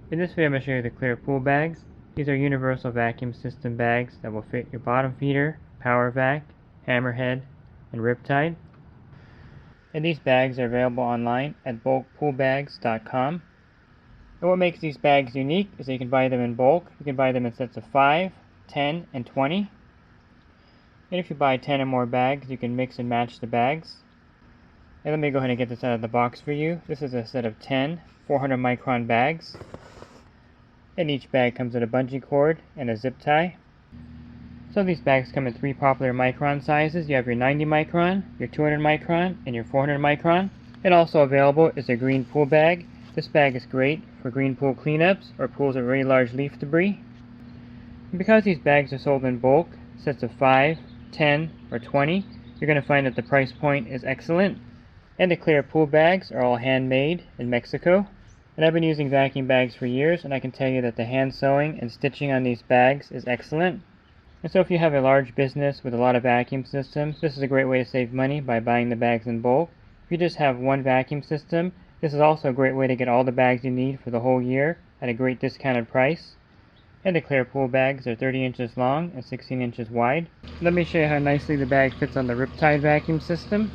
In this video, I'm going to show you the clear pool bags. These are universal vacuum system bags that will fit your bottom feeder, Power Vac, Hammerhead, and Riptide. And these bags are available online at bulkpoolbags.com. And what makes these bags unique is that you can buy them in bulk. You can buy them in sets of 5, 10, and 20. And if you buy 10 or more bags, you can mix and match the bags. And let me go ahead and get this out of the box for you. This is a set of 10 400 micron bags. And each bag comes with a bungee cord and a zip tie. So these bags come in 3 popular micron sizes. You have your 90 micron, your 200 micron, and your 400 micron. And also available is a green pool bag. This bag is great for green pool cleanups or pools with very large leaf debris. And because these bags are sold in bulk, sets of 5, 10, or 20, you're going to find that the price point is excellent. And the clear pool bags are all handmade in Mexico. And I've been using vacuum bags for years, and I can tell you that the hand sewing and stitching on these bags is excellent. And so if you have a large business with a lot of vacuum systems, this is a great way to save money by buying the bags in bulk. If you just have one vacuum system, this is also a great way to get all the bags you need for the whole year at a great discounted price. And the clear pool bags are 30 inches long and 16 inches wide. Let me show you how nicely the bag fits on the Riptide vacuum system.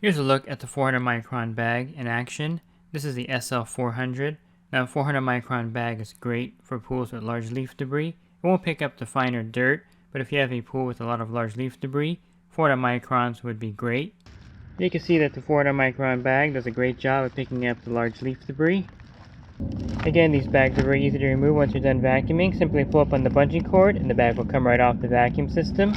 Here's a look at the 400 micron bag in action. This is the SL400. Now a 400 micron bag is great for pools with large leaf debris. It won't pick up the finer dirt, but if you have a pool with a lot of large leaf debris, 400 microns would be great. You can see that the 400 micron bag does a great job of picking up the large leaf debris. Again, these bags are very easy to remove once you're done vacuuming. Simply pull up on the bungee cord and the bag will come right off the vacuum system.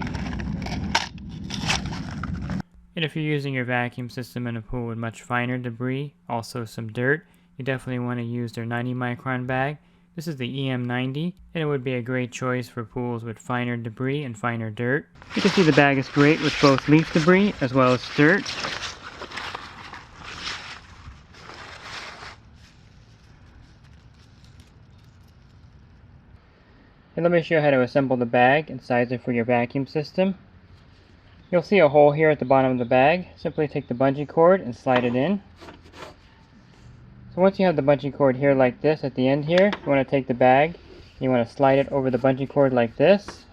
And if you're using your vacuum system in a pool with much finer debris, also some dirt, you definitely want to use their 90 micron bag. This is the EM90, and it would be a great choice for pools with finer debris and finer dirt. You can see the bag is great with both leaf debris as well as dirt. And let me show you how to assemble the bag and size it for your vacuum system. You'll see a hole here at the bottom of the bag. Simply take the bungee cord and slide it in. So once you have the bungee cord here like this at the end here, you want to take the bag, you want to slide it over the bungee cord like this.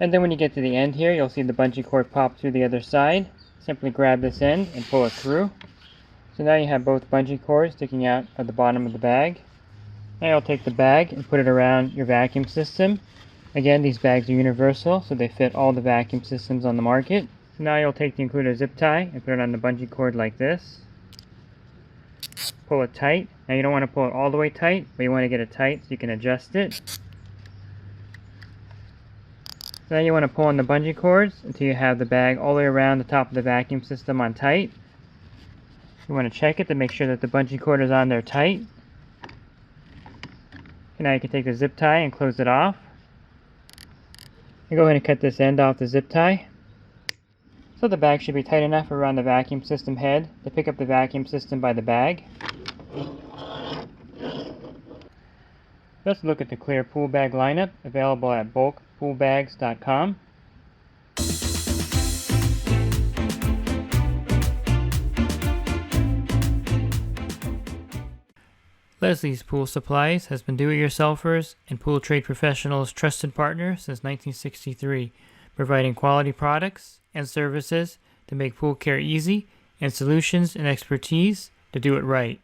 And then when you get to the end here, you'll see the bungee cord pop through the other side. Simply grab this end and pull it through. So now you have both bungee cords sticking out of the bottom of the bag. Now you'll take the bag and put it around your vacuum system. Again, these bags are universal, so they fit all the vacuum systems on the market. So now you'll take the included zip tie and put it on the bungee cord like this. Pull it tight. Now you don't want to pull it all the way tight, but you want to get it tight so you can adjust it. Now you want to pull on the bungee cords until you have the bag all the way around the top of the vacuum system on tight. You want to check it to make sure that the bungee cord is on there tight. And now you can take the zip tie and close it off. And go ahead and cut this end off the zip tie. So the bag should be tight enough around the vacuum system head to pick up the vacuum system by the bag. Let's look at the clear pool bag lineup available at bulkpoolbags.com. Leslie's Pool Supplies has been do-it-yourselfers and pool trade professionals' trusted partner since 1963, providing quality products and services to make pool care easy and solutions and expertise to do it right.